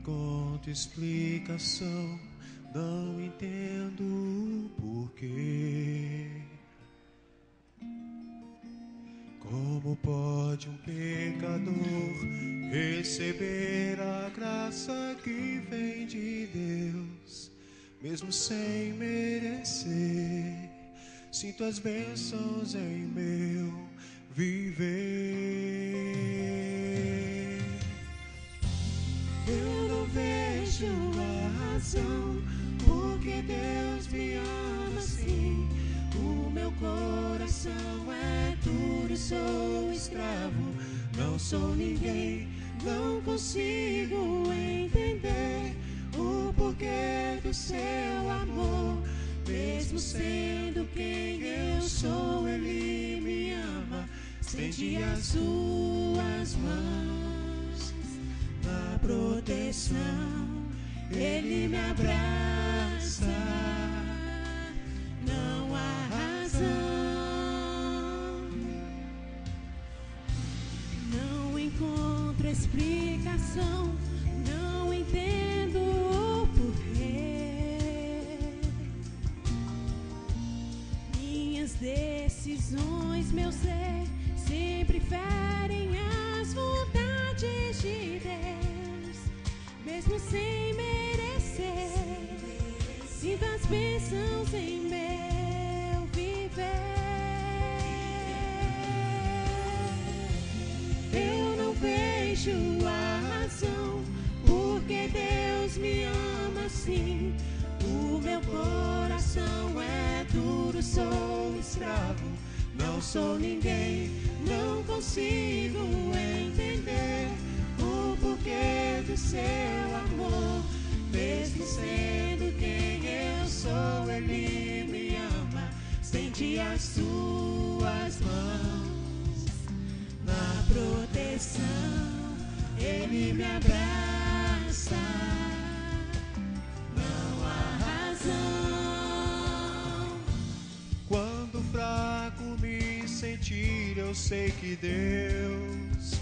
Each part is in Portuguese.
encontro explicação, não entendo o porquê. Como pode um pecador receber a graça que vem de Deus, mesmo sem merecer? Sinto as bênçãos em meu viver. Eu não vejo a razão porque Deus me ama assim. O meu coração é duro, sou escravo, não sou ninguém, não consigo entender o porquê do seu amor. Mesmo sendo quem eu sou, Ele me ama, estende as suas mãos na proteção, Ele me abraça. Não há razão, não encontro explicação, não entendo o porquê. Minhas decisões, meu ser, sempre ferem as vontades de Deus, mesmo sem merecer. Sinto as bênçãos em meu viver. Eu não vejo a razão porque Deus me ama assim. O meu coração é duro, sou escravo, não sou ninguém, não consigo entender o porquê do seu amor. Mesmo sendo quem eu sou, Ele me ama, estende as suas mãos na proteção, Ele me abraça. Não há razão. Quando fraco me sentir, eu sei que Deus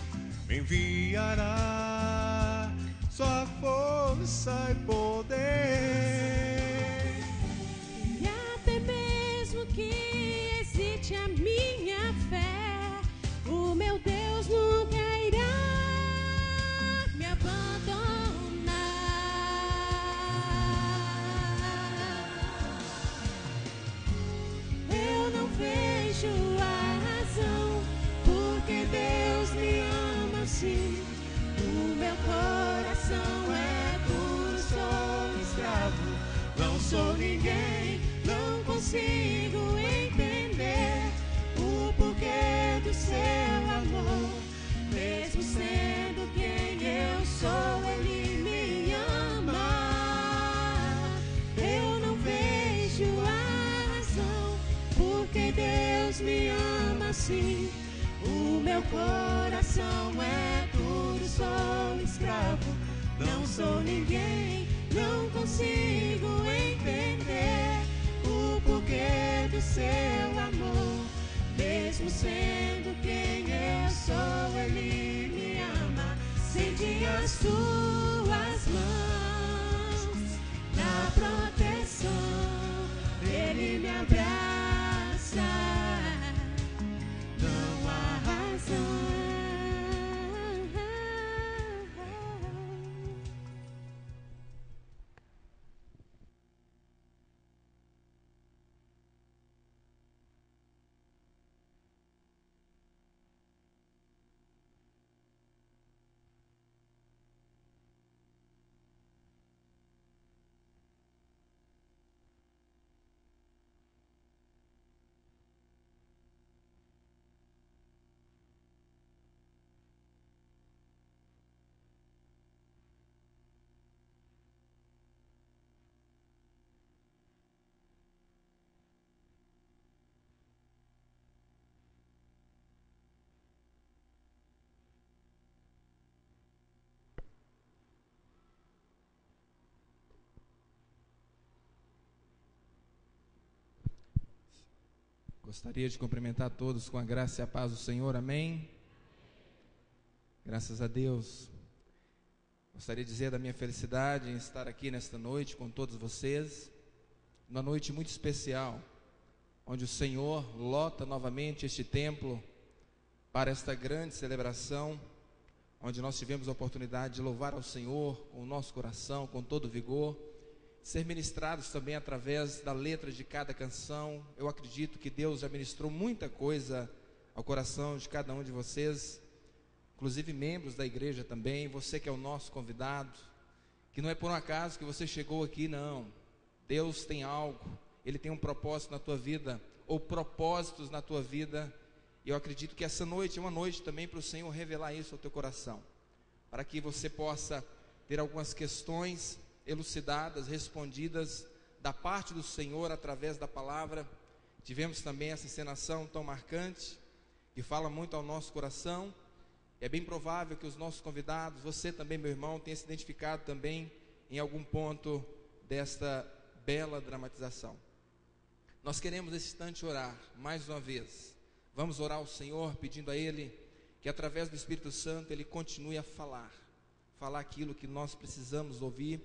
me enviará sua força e poder. E até mesmo que hesite a minha fé, o meu Deus nunca irá me abandonar. Eu não vejo a razão porque Deus me ama assim. O meu coração é duro, sou escravo, não sou ninguém, não consigo entender o porquê do seu amor. Mesmo sendo quem eu sou, Ele me ama. Eu não vejo a razão porque Deus me ama assim. O meu coração é duro, sou escravo, não sou ninguém, não consigo entender o porquê do seu amor. Mesmo sendo quem eu sou, Ele me ama, estende as suas mãos na proteção, Ele me abraça. Não há razão. Gostaria de cumprimentar todos com a graça e a paz do Senhor, amém? Graças a Deus. Gostaria de dizer da minha felicidade em estar aqui nesta noite com todos vocês, uma noite muito especial, onde o Senhor lota novamente este templo para esta grande celebração, onde nós tivemos a oportunidade de louvar ao Senhor com o nosso coração, com todo vigor, ser ministrados também através da letra de cada canção. Eu acredito que Deus já ministrou muita coisa ao coração de cada um de vocês, inclusive membros da igreja também, você que é o nosso convidado, que não é por um acaso que você chegou aqui, não. Deus tem algo, Ele tem um propósito na tua vida, ou propósitos na tua vida, e eu acredito que essa noite é uma noite também para o Senhor revelar isso ao teu coração, para que você possa ter algumas questões elucidadas, respondidas da parte do Senhor através da palavra. Tivemos também essa encenação tão marcante, que fala muito ao nosso coração. É bem provável que os nossos convidados, você também, meu irmão, tenha se identificado também em algum ponto desta bela dramatização. Nós queremos nesse instante orar mais uma vez. Vamos orar ao Senhor, pedindo a Ele que através do Espírito Santo Ele continue a falar aquilo que nós precisamos ouvir.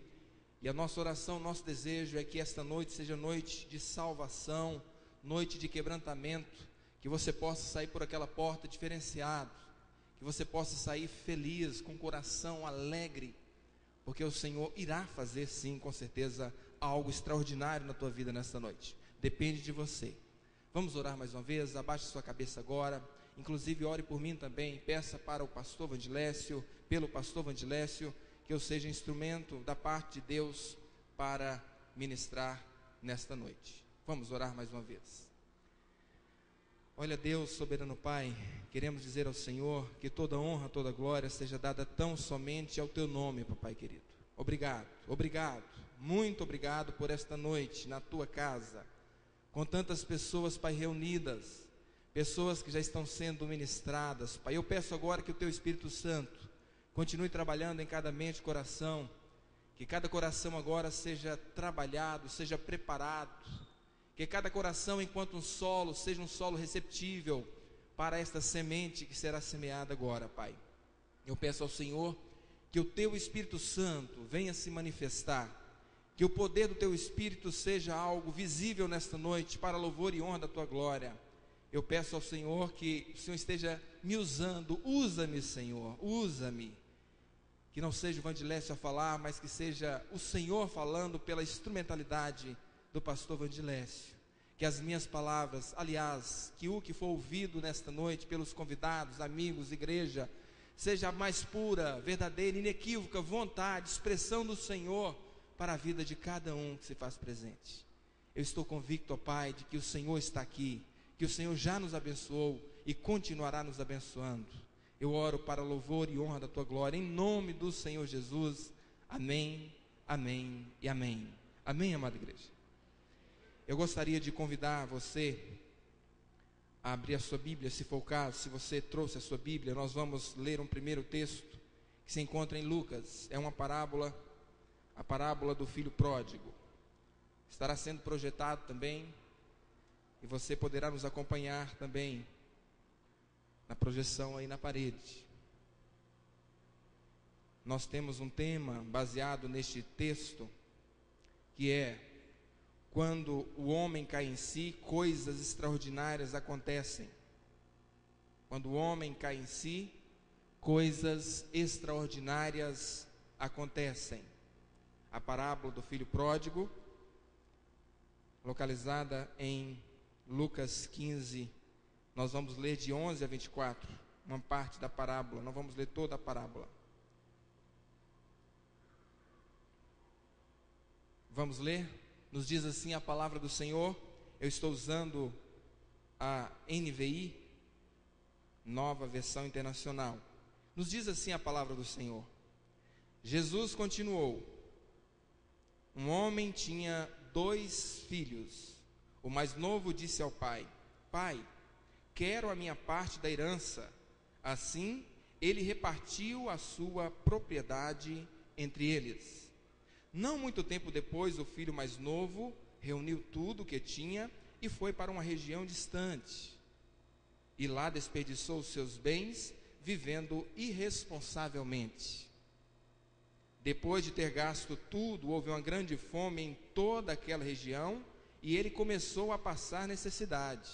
E a nossa oração, nosso desejo é que esta noite seja noite de salvação, noite de quebrantamento, que você possa sair por aquela porta diferenciado, que você possa sair feliz, com o coração alegre, porque o Senhor irá fazer sim, com certeza, algo extraordinário na tua vida nesta noite. Depende de você. Vamos orar mais uma vez. Abaixe sua cabeça agora, inclusive ore por mim também, peça para o pastor Vandilécio, pelo pastor Vandilécio, que eu seja instrumento da parte de Deus para ministrar nesta noite. Vamos orar mais uma vez. Olha, Deus, soberano Pai, queremos dizer ao Senhor que toda honra, toda glória seja dada tão somente ao Teu nome, Papai querido. Obrigado, muito obrigado por esta noite na Tua casa, com tantas pessoas, Pai, reunidas, pessoas que já estão sendo ministradas, Pai. Eu peço agora que o Teu Espírito Santo continue trabalhando em cada mente e coração, que cada coração agora seja trabalhado, seja preparado, que cada coração, enquanto um solo, seja um solo receptível para esta semente que será semeada agora, Pai. Eu peço ao Senhor que o Teu Espírito Santo venha se manifestar, que o poder do Teu Espírito seja algo visível nesta noite, para louvor e honra da Tua glória. Eu peço ao Senhor que o Senhor esteja me usando. Usa-me, Senhor, usa-me. Que não seja o Vandilécio a falar, mas que seja o Senhor falando pela instrumentalidade do pastor Vandilécio. Que as minhas palavras, aliás, que o que for ouvido nesta noite pelos convidados, amigos, igreja, seja a mais pura, verdadeira, inequívoca vontade, expressão do Senhor para a vida de cada um que se faz presente. Eu estou convicto, ó Pai, de que o Senhor está aqui, que o Senhor já nos abençoou e continuará nos abençoando. Eu oro para louvor e honra da Tua glória, em nome do Senhor Jesus. Amém, amém e amém. Amém, amada igreja. Eu gostaria de convidar você a abrir a sua Bíblia, se for o caso. Se você trouxe a sua Bíblia, nós vamos ler um primeiro texto que se encontra em Lucas. É uma parábola, a parábola do filho pródigo. Estará sendo projetado também, e você poderá nos acompanhar também na projeção aí na parede. Nós temos um tema baseado neste texto, que é: quando o homem cai em si, coisas extraordinárias acontecem. Quando o homem cai em si, coisas extraordinárias acontecem. A parábola do filho pródigo, localizada em Lucas 15, nós vamos ler de 11 a 24, uma parte da parábola, não vamos ler toda a parábola. Vamos ler? Nos diz assim a palavra do Senhor. Eu estou usando a NVI, Nova Versão Internacional. Nos diz assim a palavra do Senhor. Jesus continuou: um homem tinha 2 filhos. O mais novo disse ao pai: Pai, quero a minha parte da herança. Assim, ele repartiu a sua propriedade entre eles. Não muito tempo depois, o filho mais novo reuniu tudo o que tinha e foi para uma região distante. E lá desperdiçou os seus bens, vivendo irresponsavelmente. Depois de ter gasto tudo, houve uma grande fome em toda aquela região e ele começou a passar necessidade.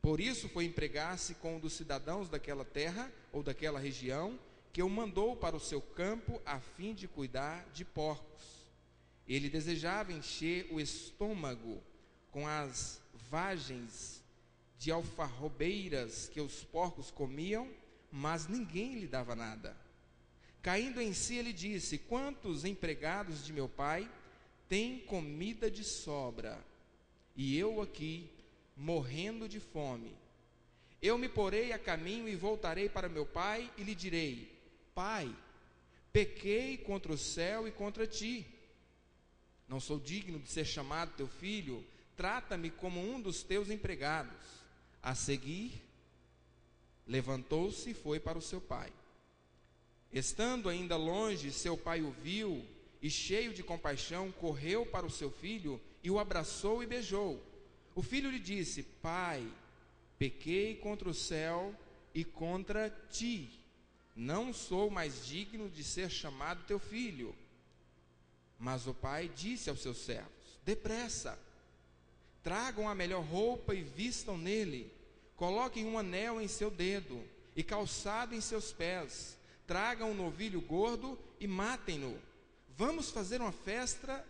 Por isso foi empregar-se com um dos cidadãos daquela terra ou daquela região, que o mandou para o seu campo a fim de cuidar de porcos. Ele desejava encher o estômago com as vagens de alfarrobeiras que os porcos comiam, mas ninguém lhe dava nada. Caindo em si, ele disse: quantos empregados de meu pai têm comida de sobra, e eu aqui morrendo de fome? Eu me porei a caminho e voltarei para meu pai e lhe direi: Pai, pequei contra o céu e contra ti. Não sou digno de ser chamado teu filho, trata-me como um dos teus empregados. A seguir, levantou-se e foi para o seu pai. Estando ainda longe, seu pai o viu e, cheio de compaixão, correu para o seu filho e o abraçou e beijou. O filho lhe disse: Pai, pequei contra o céu e contra ti. Não sou mais digno de ser chamado teu filho. Mas o pai disse aos seus servos: depressa, tragam a melhor roupa e vistam nele. Coloquem um anel em seu dedo e calçado em seus pés. Tragam um novilho gordo e matem-no. Vamos fazer uma festa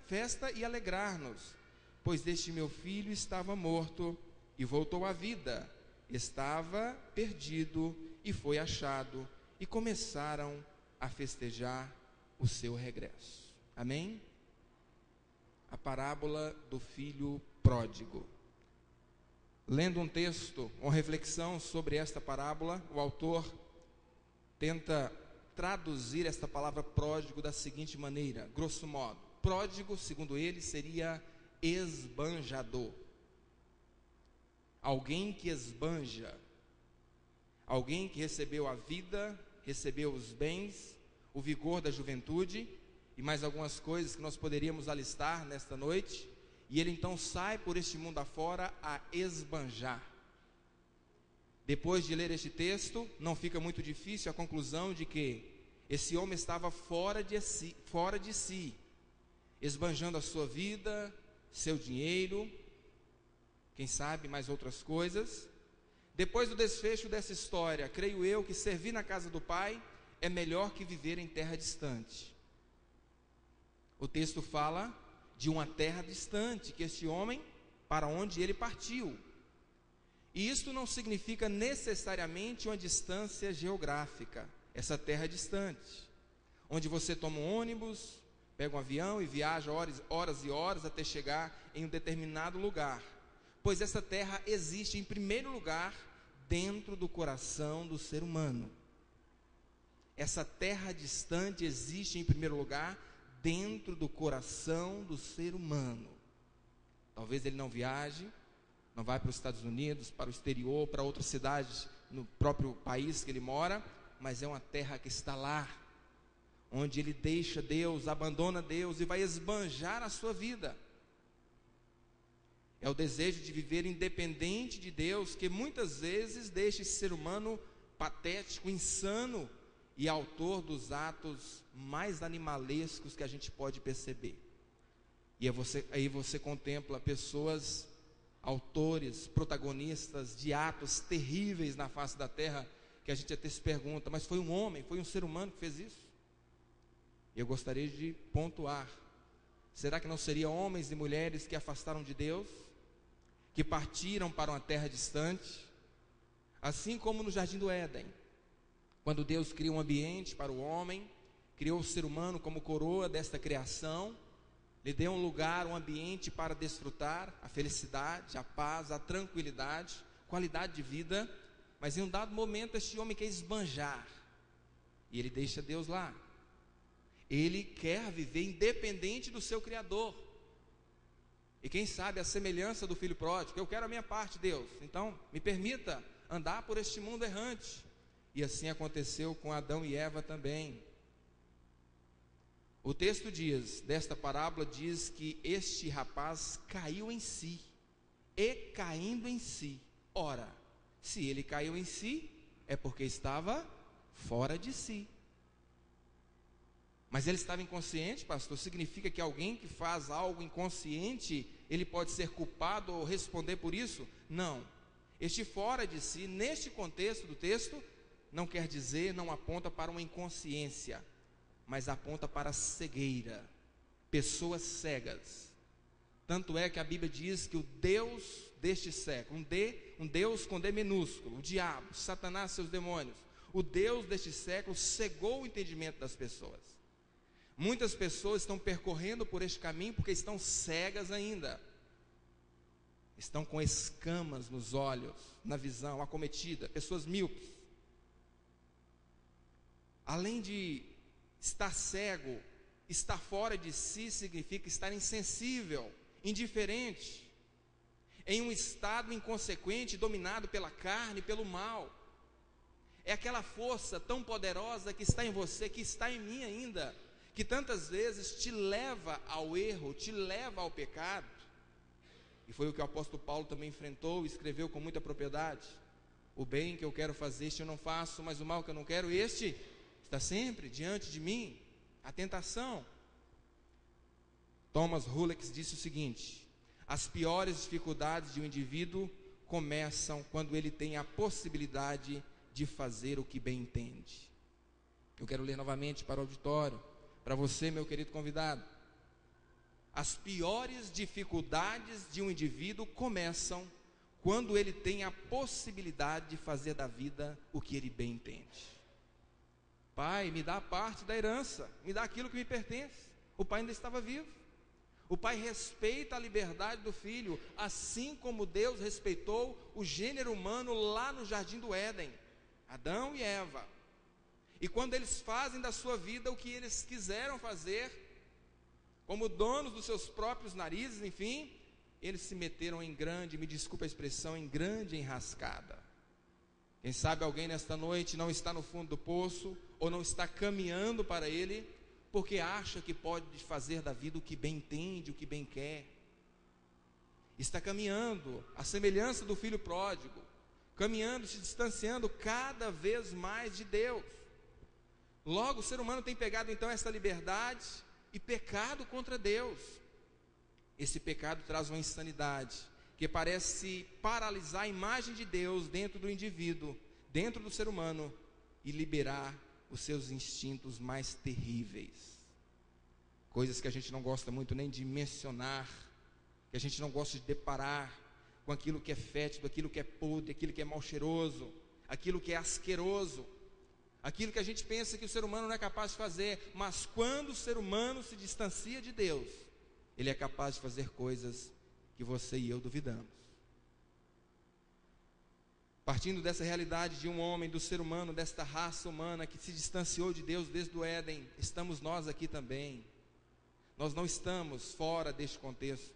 e alegrar-nos, pois deste meu filho estava morto e voltou à vida, estava perdido e foi achado, e começaram a festejar o seu regresso. Amém? A parábola do filho pródigo. Lendo um texto, uma reflexão sobre esta parábola, o autor tenta traduzir esta palavra pródigo da seguinte maneira, grosso modo: pródigo, segundo ele, seria esbanjador. Alguém que esbanja, alguém que recebeu a vida, recebeu os bens, o vigor da juventude e mais algumas coisas que nós poderíamos alistar nesta noite, e ele então sai por este mundo afora a esbanjar. Depois de ler este texto, não fica muito difícil a conclusão de que esse homem estava fora de si, esbanjando a sua vida, seu dinheiro, quem sabe mais outras coisas. Depois do desfecho dessa história, creio eu que servir na casa do Pai é melhor que viver em terra distante. O texto fala de uma terra distante, que este homem, para onde ele partiu. E isto não significa necessariamente uma distância geográfica, essa terra distante, onde você toma um ônibus, pega um avião e viaja horas e horas até chegar em um determinado lugar. Pois essa terra existe, em primeiro lugar, dentro do coração do ser humano. Essa terra distante existe, em primeiro lugar, dentro do coração do ser humano. Talvez ele não viaje, não vai para os Estados Unidos, para o exterior, para outras cidades no próprio país que ele mora, mas é uma terra que está lá, onde ele deixa Deus, abandona Deus e vai esbanjar a sua vida. É o desejo de viver independente de Deus que muitas vezes deixa esse ser humano patético, insano e autor dos atos mais animalescos que a gente pode perceber. E aí você contempla pessoas, autores, protagonistas de atos terríveis na face da terra, que a gente até se pergunta: mas foi um homem, foi um ser humano que fez isso? Eu gostaria de pontuar: será que não seriam homens e mulheres que afastaram de Deus, que partiram para uma terra distante? Assim como no Jardim do Éden, quando Deus cria um ambiente para o homem, criou o ser humano como coroa desta criação, lhe deu um lugar, um ambiente para desfrutar a felicidade, a paz, a tranquilidade, qualidade de vida. Mas em um dado momento este homem quer esbanjar, e ele deixa Deus lá. Ele quer viver independente do seu Criador. E quem sabe a semelhança do filho pródigo: eu quero a minha parte, Deus, então me permita andar por este mundo errante. E assim aconteceu com Adão e Eva também. O texto desta parábola diz que este rapaz caiu em si, e caindo em si. Ora, se ele caiu em si, é porque estava fora de si. Mas ele estava inconsciente, pastor? Significa que alguém que faz algo inconsciente, ele pode ser culpado ou responder por isso? Não. Este fora de si, neste contexto do texto, não quer dizer, não aponta para uma inconsciência, mas aponta para a cegueira, pessoas cegas. Tanto é que a Bíblia diz que o Deus deste século, um Deus com D minúsculo, o diabo, Satanás, seus demônios, o Deus deste século cegou o entendimento das pessoas. Muitas pessoas estão percorrendo por este caminho porque estão cegas ainda, estão com escamas nos olhos, na visão, acometida, pessoas míopes. Além de estar cego, estar fora de si significa estar insensível, indiferente, em um estado inconsequente, dominado pela carne, pelo mal. É aquela força tão poderosa que está em você, que está em mim ainda, que tantas vezes te leva ao erro, te leva ao pecado. E foi o que o apóstolo Paulo também enfrentou e escreveu com muita propriedade. O bem que eu quero fazer, este eu não faço, mas o mal que eu não quero, este está sempre diante de mim, a tentação. Thomas Hullex disse o seguinte: as piores dificuldades de um indivíduo começam quando ele tem a possibilidade de fazer o que bem entende. Eu quero ler novamente para o auditório, para você, meu querido convidado. As piores dificuldades de um indivíduo começam quando ele tem a possibilidade de fazer da vida o que ele bem entende. Pai, me dá a parte da herança, me dá aquilo que me pertence. O pai ainda estava vivo. O pai respeita a liberdade do filho, assim como Deus respeitou o gênero humano lá no jardim do Éden, Adão e Eva. E quando eles fazem da sua vida o que eles quiseram fazer, como donos dos seus próprios narizes, enfim, eles se meteram em grande, me desculpa a expressão, em grande enrascada. Quem sabe alguém nesta noite não está no fundo do poço, ou não está caminhando para ele, porque acha que pode fazer da vida o que bem entende, o que bem quer. Está caminhando, à semelhança do filho pródigo, caminhando, se distanciando cada vez mais de Deus. Logo, o ser humano tem pegado então essa liberdade e pecado contra Deus. Esse pecado traz uma insanidade que parece paralisar a imagem de Deus dentro do indivíduo, dentro do ser humano, e liberar os seus instintos mais terríveis. Coisas que a gente não gosta muito nem de mencionar, que a gente não gosta de deparar com aquilo que é fétido, aquilo que é podre, aquilo que é mal cheiroso, aquilo que é asqueroso, aquilo que a gente pensa que o ser humano não é capaz de fazer, mas quando o ser humano se distancia de Deus, ele é capaz de fazer coisas que você e eu duvidamos. Partindo dessa realidade de um homem, do ser humano, desta raça humana que se distanciou de Deus desde o Éden, estamos nós aqui também. Nós não estamos fora deste contexto.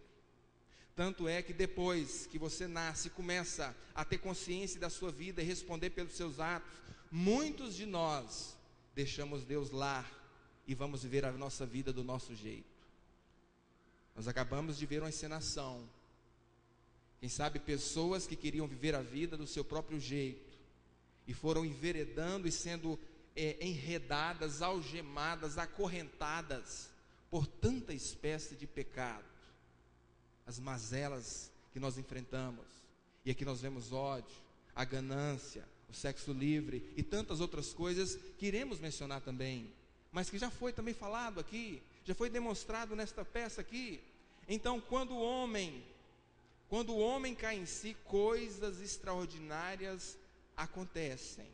Tanto é que depois que você nasce e começa a ter consciência da sua vida e responder pelos seus atos, muitos de nós deixamos Deus lá e vamos viver a nossa vida do nosso jeito. Nós acabamos de ver uma encenação. Quem sabe pessoas que queriam viver a vida do seu próprio jeito e foram enveredando e sendo enredadas, algemadas, acorrentadas por tanta espécie de pecado. As mazelas que nós enfrentamos, e aqui nós vemos ódio, a ganância, o sexo livre e tantas outras coisas que iremos mencionar também, mas que já foi também falado aqui, já foi demonstrado nesta peça aqui. Então, quando o homem cai em si, coisas extraordinárias acontecem.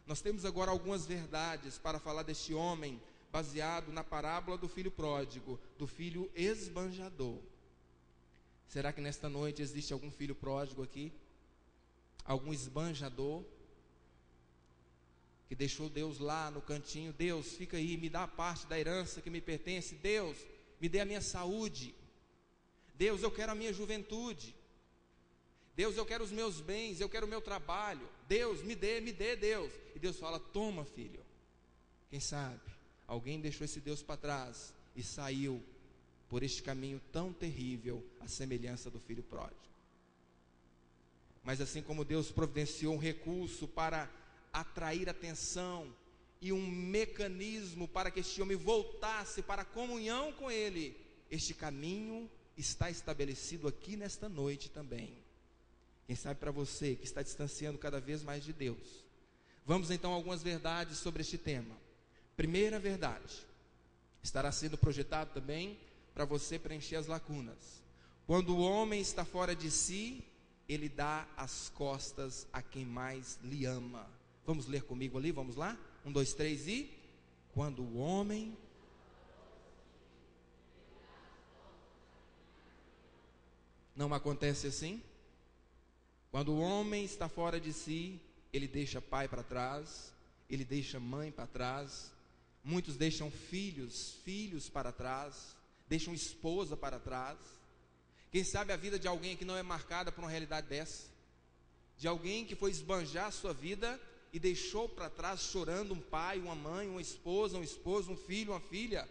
Nós temos agora algumas verdades para falar deste homem, baseado na parábola do filho pródigo, do filho esbanjador. Será que nesta noite existe algum filho pródigo aqui? Algum esbanjador? Que deixou Deus lá no cantinho? Deus, fica aí, me dá a parte da herança que me pertence. Deus, me dê a minha saúde. Deus, eu quero a minha juventude. Deus, eu quero os meus bens, eu quero o meu trabalho. Deus, me dê, Deus. E Deus fala, toma, filho. Quem sabe, alguém deixou esse Deus para trás e saiu por este caminho tão terrível, à semelhança do filho pródigo. Mas assim como Deus providenciou um recurso para atrair atenção e um mecanismo para que este homem voltasse para a comunhão com Ele, este caminho está estabelecido aqui nesta noite também. Quem sabe para você que está distanciando cada vez mais de Deus. Vamos então a algumas verdades sobre este tema. Primeira verdade, estará sendo projetado também para você preencher as lacunas. Quando o homem está fora de si, ele dá as costas a quem mais lhe ama. Vamos ler comigo ali, vamos lá? 1, 2, 3 e... Quando o homem... Não acontece assim? Quando o homem está fora de si, ele deixa pai para trás, ele deixa mãe para trás, muitos deixam filhos para trás, deixam esposa para trás. Quem sabe a vida de alguém que não é marcada por uma realidade dessa, de alguém que foi esbanjar a sua vida e deixou para trás chorando um pai, uma mãe, uma esposa, um esposo, um filho, uma filha.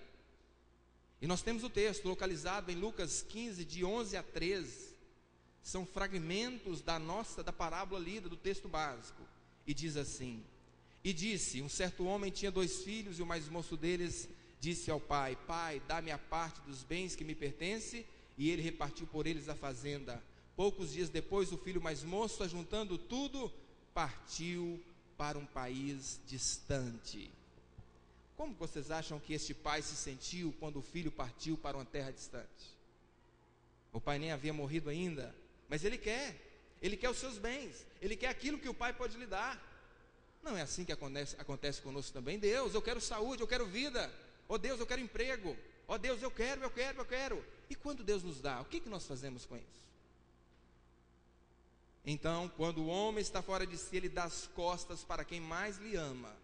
E nós temos o texto localizado em Lucas 15, de 11 a 13, são fragmentos da parábola lida, do texto básico, e diz assim: e disse, um certo homem tinha 2 filhos, e o mais moço deles disse ao pai: pai, dá-me a parte dos bens que me pertence, e ele repartiu por eles a fazenda. Poucos dias depois, o filho mais moço, ajuntando tudo, partiu para um país distante. Como vocês acham que este pai se sentiu quando o filho partiu para uma terra distante? O pai nem havia morrido ainda, mas ele quer os seus bens, ele quer aquilo que o pai pode lhe dar. Não é assim que acontece conosco também. Deus, eu quero saúde, eu quero vida. Oh Deus, eu quero emprego. Oh Deus, eu quero. E quando Deus nos dá, o que nós fazemos com isso? Então, quando o homem está fora de si, ele dá as costas para quem mais lhe ama.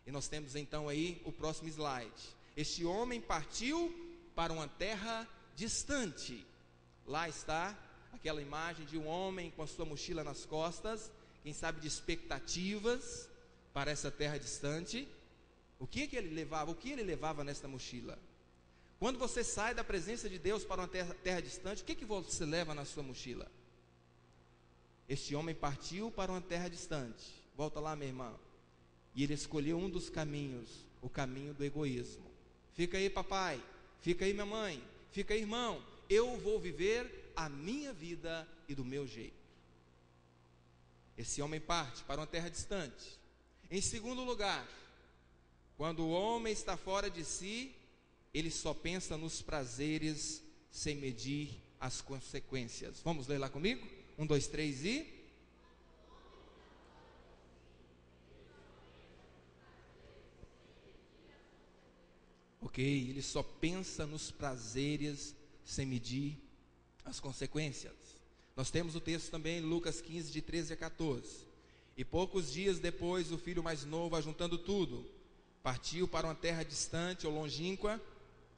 E nós temos então aí o próximo slide. Este homem partiu para uma terra distante. Lá está aquela imagem de um homem com a sua mochila nas costas, quem sabe de expectativas para essa terra distante. O que ele levava? O que ele levava nesta mochila? Quando você sai da presença de Deus para uma terra distante, o que você leva na sua mochila? Este homem partiu para uma terra distante. Volta lá, minha irmã. E ele escolheu um dos caminhos, o caminho do egoísmo. Fica aí, papai. Fica aí, minha mãe. Fica aí, irmão. Eu vou viver a minha vida e do meu jeito. Esse homem parte para uma terra distante. Em segundo lugar, quando o homem está fora de si, ele só pensa nos prazeres sem medir as consequências. Vamos ler lá comigo? 1, 2, 3 e... Ok, ele só pensa nos prazeres sem medir as consequências. Nós temos o texto também em Lucas 15, de 13 a 14. E poucos dias depois, o filho mais novo, ajuntando tudo, partiu para uma terra distante ou longínqua,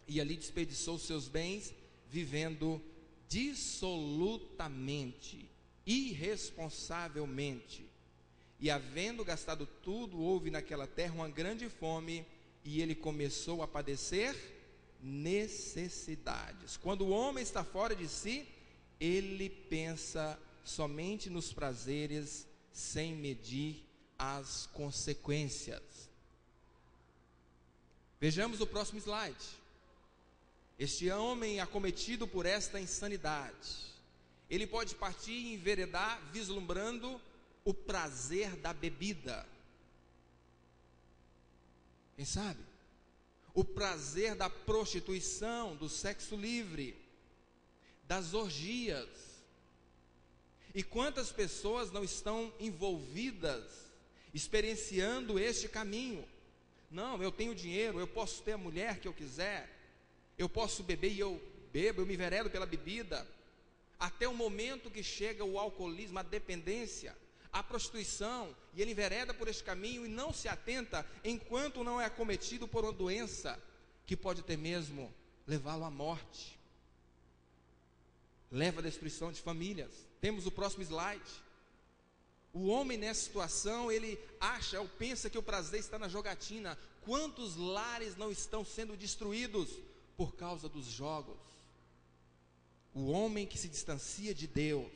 e ali desperdiçou seus bens, vivendo dissolutamente, irresponsavelmente. E havendo gastado tudo, houve naquela terra uma grande fome, e ele começou a padecer necessidades. Quando o homem está fora de si, ele pensa somente nos prazeres, sem medir as consequências. Vejamos o próximo slide. Este homem acometido por esta insanidade, ele pode partir e enveredar vislumbrando o prazer da bebida. Quem sabe? O prazer da prostituição, do sexo livre, das orgias. E quantas pessoas não estão envolvidas, experienciando este caminho? Não, eu tenho dinheiro, eu posso ter a mulher que eu quiser, eu posso beber e eu bebo, eu me enveredo pela bebida, até o momento que chega o alcoolismo, a dependência, a prostituição, e ele envereda por este caminho e não se atenta enquanto não é acometido por uma doença que pode até mesmo levá-lo à morte, leva à destruição de famílias. Temos o próximo slide. O homem nessa situação, ele acha ou pensa que o prazer está na jogatina. Quantos lares não estão sendo destruídos por causa dos jogos? O homem que se distancia de Deus,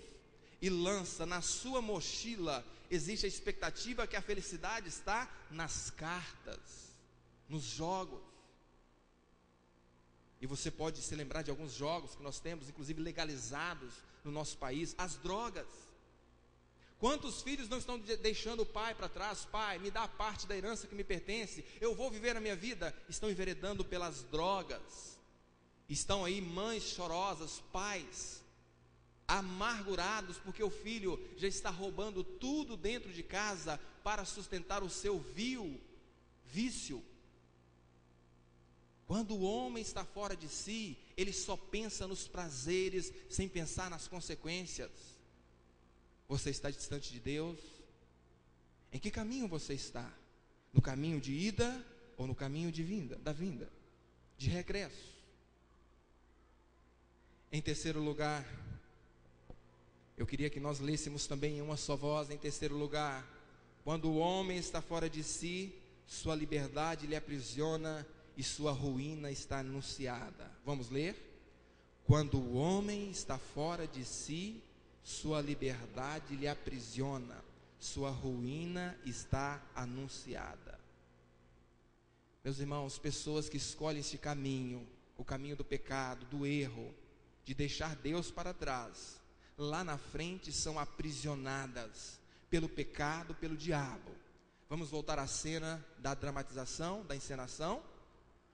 e lança na sua mochila, existe a expectativa que a felicidade está nas cartas, nos jogos. E você pode se lembrar de alguns jogos que nós temos, inclusive legalizados no nosso país, as drogas. Quantos filhos não estão deixando o pai para trás? Pai, me dá a parte da herança que me pertence, eu vou viver a minha vida. Estão enveredando pelas drogas. Estão aí mães chorosas, pais amargurados, porque o filho já está roubando tudo dentro de casa para sustentar o seu vício. Quando o homem está fora de si, ele só pensa nos prazeres, sem pensar nas consequências. Você está distante de Deus? Em que caminho você está? No caminho de ida ou no caminho de vinda, de regresso? Em terceiro lugar, eu queria que nós lêssemos também em uma só voz. Em terceiro lugar, quando o homem está fora de si, sua liberdade lhe aprisiona e sua ruína está anunciada. Vamos ler? Quando o homem está fora de si, sua liberdade lhe aprisiona, sua ruína está anunciada. Meus irmãos, pessoas que escolhem esse caminho, o caminho do pecado, do erro, de deixar Deus para trás, lá na frente são aprisionadas pelo pecado, pelo diabo. Vamos voltar à cena da dramatização, da encenação.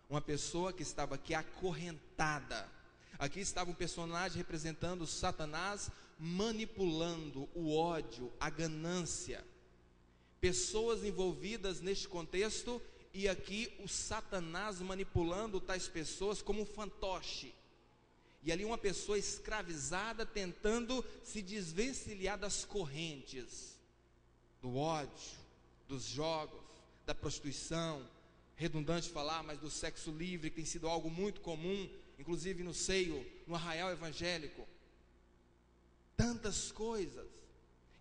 Uma pessoa que estava aqui acorrentada. Aqui estava um personagem representando Satanás, manipulando o ódio, a ganância. Pessoas envolvidas neste contexto, e aqui o Satanás manipulando tais pessoas como um fantoche. E ali uma pessoa escravizada tentando se desvencilhar das correntes, do ódio, dos jogos, da prostituição, redundante falar, mas do sexo livre, que tem sido algo muito comum, inclusive no arraial evangélico. Tantas coisas,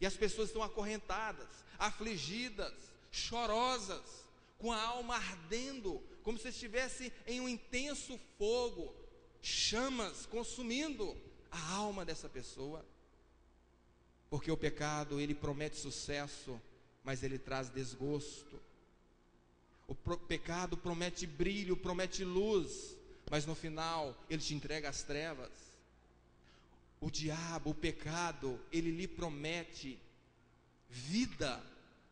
e as pessoas estão acorrentadas, afligidas, chorosas, com a alma ardendo, como se estivesse em um intenso fogo, chamas consumindo a alma dessa pessoa. Porque o pecado, ele promete sucesso, mas ele traz desgosto. O pecado promete brilho, promete luz, mas no final ele te entrega as trevas. O diabo, o pecado, ele lhe promete vida,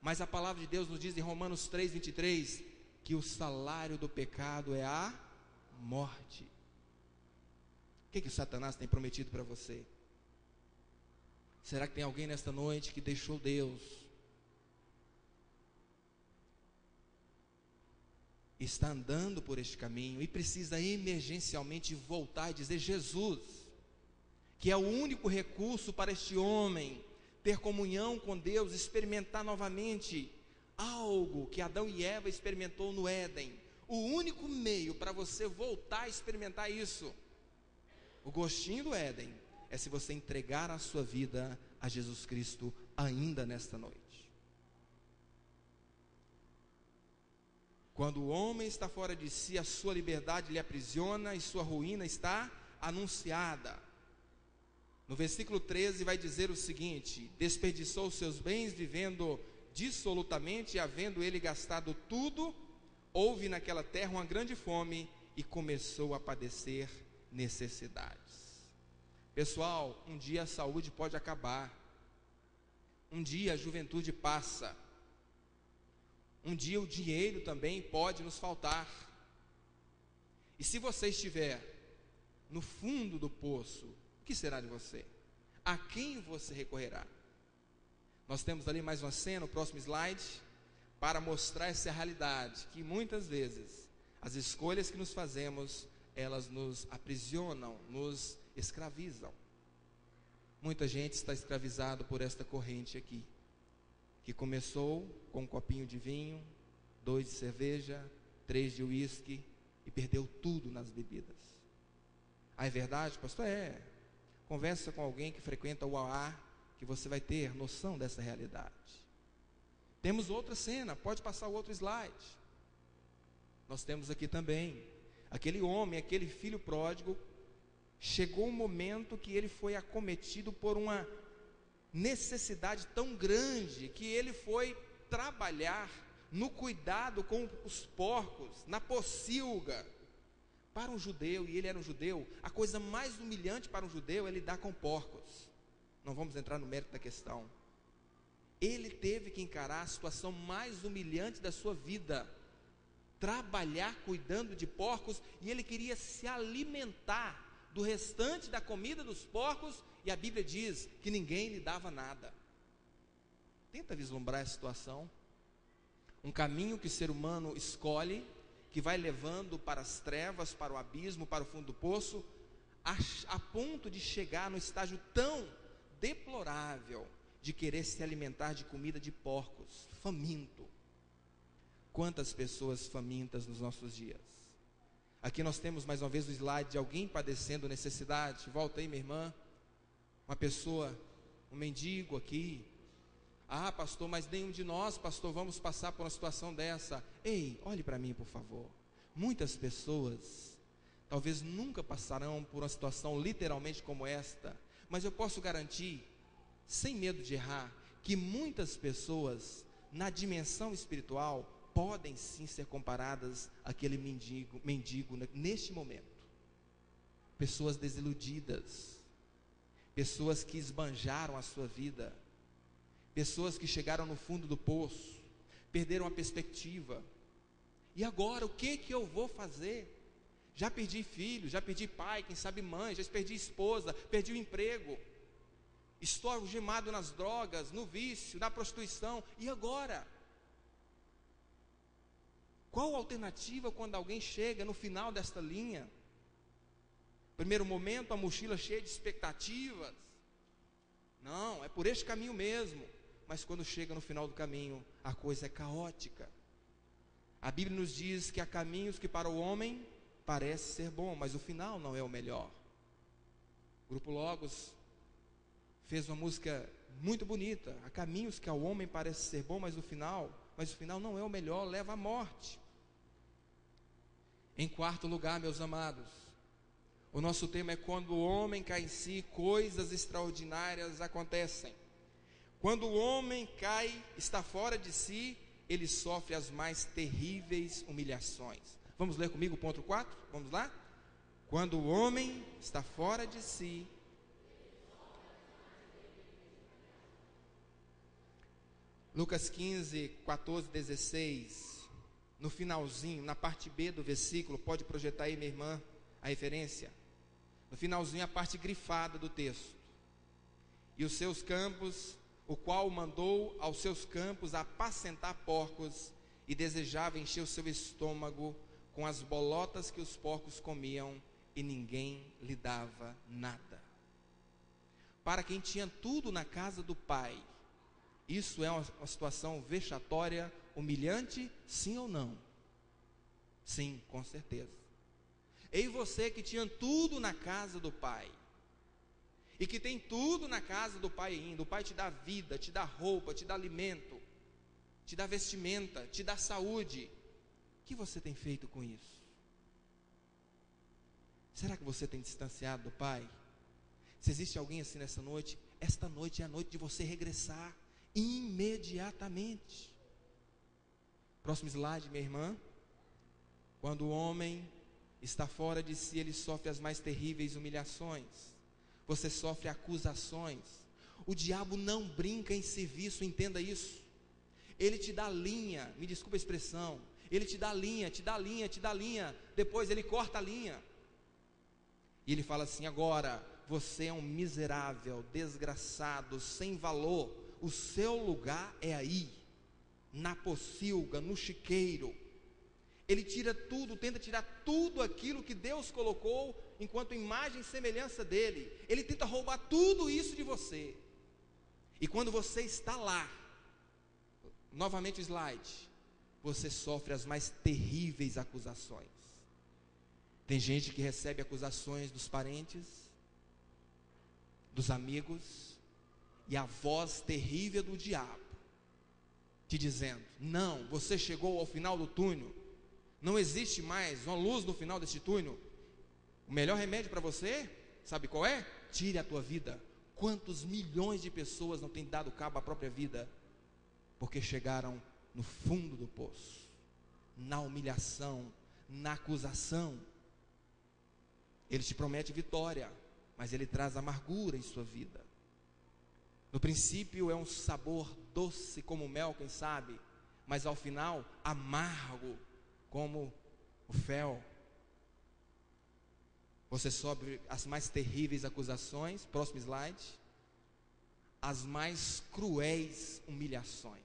mas a palavra de Deus nos diz em Romanos 3:23 que o salário do pecado é a morte. O que o Satanás tem prometido para você? Será que tem alguém nesta noite que deixou Deus? Está andando por este caminho e precisa emergencialmente voltar e dizer: Jesus, que é o único recurso para este homem ter comunhão com Deus, experimentar novamente algo que Adão e Eva experimentou no Éden. O único meio para você voltar a experimentar isso, o gostinho do Éden, é se você entregar a sua vida a Jesus Cristo ainda nesta noite. Quando o homem está fora de si, a sua liberdade lhe aprisiona e sua ruína está anunciada. No versículo 13 vai dizer o seguinte: desperdiçou seus bens vivendo dissolutamente, e havendo ele gastado tudo, houve naquela terra uma grande fome e começou a padecer necessidades. Pessoal, um dia a saúde pode acabar, um dia a juventude passa, um dia o dinheiro também pode nos faltar. E se você estiver no fundo do poço, o que será de você? A quem você recorrerá? Nós temos ali mais uma cena, o próximo slide, para mostrar essa realidade, que muitas vezes as escolhas que nos fazemos, elas nos aprisionam, nos escravizam. Muita gente está escravizado por esta corrente aqui, que começou com um copinho de vinho, 2 de cerveja, 3 de uísque, e perdeu tudo nas bebidas. Ah, é verdade, pastor? Conversa com alguém que frequenta o AA, que você vai ter noção dessa realidade. Temos outra cena, pode passar o outro slide. Nós temos aqui também aquele homem, aquele filho pródigo. Chegou um momento que ele foi acometido por uma necessidade tão grande que ele foi trabalhar no cuidado com os porcos, na pocilga. Para um judeu, e ele era um judeu, a coisa mais humilhante para um judeu é lidar com porcos. Não vamos entrar no mérito da questão. Ele teve que encarar a situação mais humilhante da sua vida, trabalhar cuidando de porcos, e ele queria se alimentar do restante da comida dos porcos, e a Bíblia diz que ninguém lhe dava nada. Tenta vislumbrar essa situação. Um caminho que o ser humano escolhe, que vai levando para as trevas, para o abismo, para o fundo do poço, a ponto de chegar no estágio tão deplorável de querer se alimentar de comida de porcos, faminto. Quantas pessoas famintas nos nossos dias? Aqui nós temos mais uma vez o slide de alguém padecendo necessidade. Volta aí, minha irmã. Uma pessoa, um mendigo aqui. Ah, pastor, mas nenhum de nós, pastor, vamos passar por uma situação dessa. Ei, olhe para mim, por favor. Muitas pessoas talvez nunca passarão por uma situação literalmente como esta, mas eu posso garantir, sem medo de errar, que muitas pessoas na dimensão espiritual podem sim ser comparadas àquele mendigo neste momento. Pessoas desiludidas, pessoas que esbanjaram a sua vida, pessoas que chegaram no fundo do poço, perderam a perspectiva. E agora, o que eu vou fazer? Já perdi filho, já perdi pai, quem sabe mãe, já perdi esposa, perdi o emprego. Estou algemado nas drogas, no vício, na prostituição. E agora? Qual a alternativa quando alguém chega no final desta linha? Primeiro momento, a mochila cheia de expectativas. Não, é por este caminho mesmo. Mas quando chega no final do caminho, a coisa é caótica. A Bíblia nos diz que há caminhos que para o homem parece ser bom, mas o final não é o melhor. O Grupo Logos fez uma música muito bonita. Há caminhos que ao homem parece ser bom, mas o final não é o melhor, leva à morte. Em quarto lugar, meus amados, o nosso tema é quando o homem cai em si, coisas extraordinárias acontecem. Quando o homem cai, está fora de si, ele sofre as mais terríveis humilhações. Vamos ler comigo o ponto 4? Vamos lá? Quando o homem está fora de si, Lucas 15, 14, 16, no finalzinho, na parte B do versículo, pode projetar aí, minha irmã, a referência. No finalzinho, a parte grifada do texto. E os seus campos, o qual mandou aos seus campos apacentar porcos, e desejava encher o seu estômago com as bolotas que os porcos comiam, e ninguém lhe dava nada. Para quem tinha tudo na casa do pai, isso é uma situação vexatória, humilhante, sim ou não? Sim, com certeza. E você que tinha tudo na casa do pai, e que tem tudo na casa do pai ainda, o pai te dá vida, te dá roupa, te dá alimento, te dá vestimenta, te dá saúde. O que você tem feito com isso? Será que você tem distanciado do pai? Se existe alguém assim nessa noite, esta noite é a noite de você regressar imediatamente. Próximo slide, minha irmã. Quando o homem está fora de si, ele sofre as mais terríveis humilhações. Você sofre acusações. O diabo não brinca em serviço, entenda isso. Ele te dá linha, me desculpa a expressão, ele te dá linha, te dá linha, te dá linha, depois ele corta a linha. E ele fala assim: agora você é um miserável, desgraçado, sem valor, o seu lugar é aí, na pocilga, no chiqueiro. Ele tira tudo, tenta tirar tudo aquilo que Deus colocou enquanto imagem e semelhança dele. Ele tenta roubar tudo isso de você. E quando você está lá, novamente o slide, você sofre as mais terríveis acusações. Tem gente que recebe acusações dos parentes, dos amigos, e a voz terrível do diabo te dizendo: não, você chegou ao final do túnel, não existe mais uma luz no final desse túnel. O melhor remédio para você, sabe qual é? Tire a tua vida, Quantos milhões de pessoas não têm dado cabo à própria vida, porque chegaram no fundo do poço, na humilhação, na acusação. Ele te promete vitória, mas ele traz amargura em sua vida. No princípio é um sabor doce como mel, quem sabe, mas ao final amargo como o fel. Você sofre as mais terríveis acusações, próximo slide, as mais cruéis humilhações.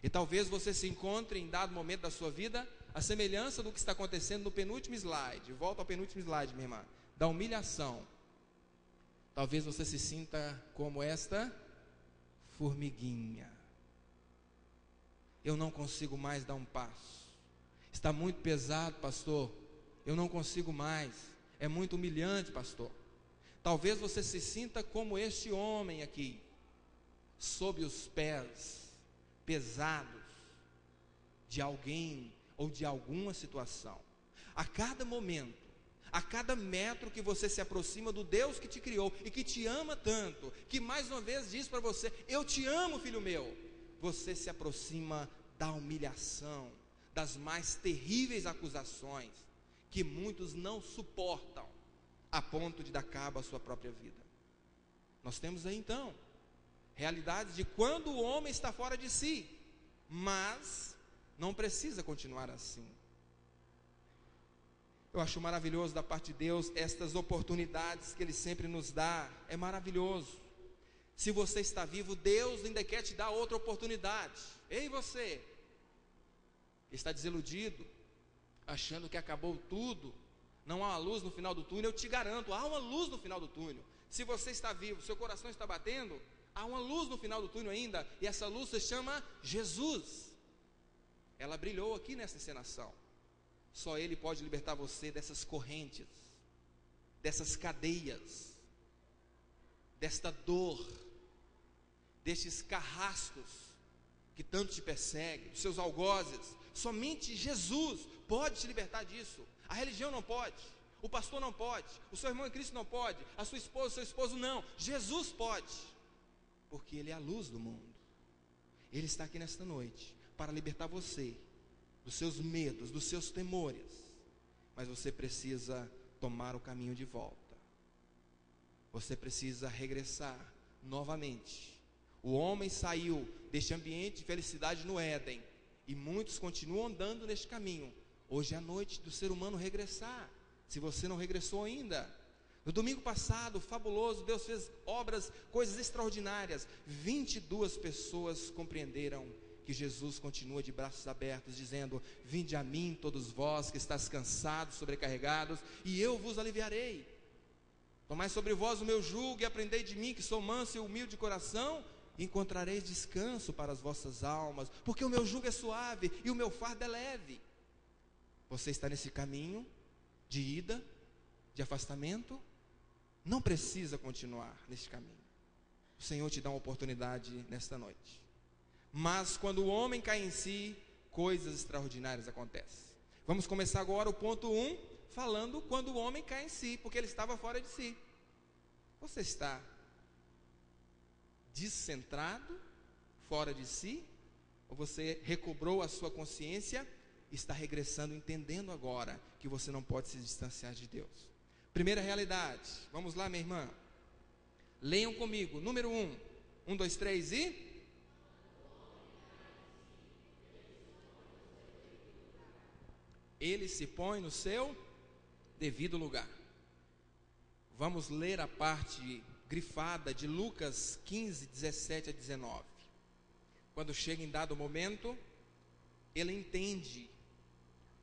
E talvez você se encontre em dado momento da sua vida a semelhança do que está acontecendo no penúltimo slide. Volta ao penúltimo slide, minha irmã. Da humilhação. Talvez você se sinta como esta formiguinha. Eu não consigo mais dar um passo. Está muito pesado, pastor. Eu não consigo mais. É muito humilhante, pastor. Talvez você se sinta como este homem aqui, sob os pés pesados de alguém ou de alguma situação. A cada momento, a cada metro que você se aproxima do Deus que te criou e que te ama tanto, que mais uma vez diz para você: eu te amo, filho meu, você se aproxima da humilhação, das mais terríveis acusações que muitos não suportam, a ponto de dar cabo à sua própria vida. Nós temos aí então realidades de quando o homem está fora de si, mas não precisa continuar assim. Eu acho maravilhoso da parte de Deus estas oportunidades que Ele sempre nos dá. É maravilhoso. Se você está vivo, Deus ainda quer te dar outra oportunidade. Ei, você está desiludido, achando que acabou tudo, não há uma luz no final do túnel. Eu te garanto, há uma luz no final do túnel. Se você está vivo, seu coração está batendo, há uma luz no final do túnel ainda, e essa luz se chama Jesus. Ela brilhou aqui nessa encenação. Só Ele pode libertar você dessas correntes, dessas cadeias, desta dor, destes carrascos que tanto te perseguem, dos seus algozes. Somente Jesus pode te libertar disso. A religião não pode, o pastor não pode, o seu irmão em Cristo não pode, a sua esposa, o seu esposo não. Jesus pode, porque Ele é a luz do mundo. Ele está aqui nesta noite para libertar você dos seus medos, dos seus temores, mas você precisa tomar o caminho de volta. Você precisa regressar novamente. O homem saiu deste ambiente de felicidade no Éden, e muitos continuam andando neste caminho. Hoje é a noite do ser humano regressar, se você não regressou ainda. No domingo passado, fabuloso, Deus fez obras, coisas extraordinárias. 22 pessoas compreenderam que Jesus continua de braços abertos, dizendo: vinde a mim todos vós que estáis cansados, sobrecarregados, e eu vos aliviarei. Tomai sobre vós o meu jugo e aprendei de mim, que sou manso e humilde de coração, e encontrareis descanso para as vossas almas, porque o meu jugo é suave e o meu fardo é leve. Você está nesse caminho de ida, de afastamento? Não precisa continuar nesse caminho. O Senhor te dá uma oportunidade nesta noite. Mas quando o homem cai em si, coisas extraordinárias acontecem. Vamos começar agora o ponto 1, falando quando o homem cai em si, porque ele estava fora de si. Você está descentrado, fora de si, ou você recobrou a sua consciência e está regressando, entendendo agora que você não pode se distanciar de Deus? Primeira realidade, vamos lá, minha irmã, leiam comigo, número 1, 1, 2, 3 e... ele se põe no seu devido lugar. Vamos ler a parte grifada de Lucas 15, 17 a 19. Quando chega em dado momento, ele entende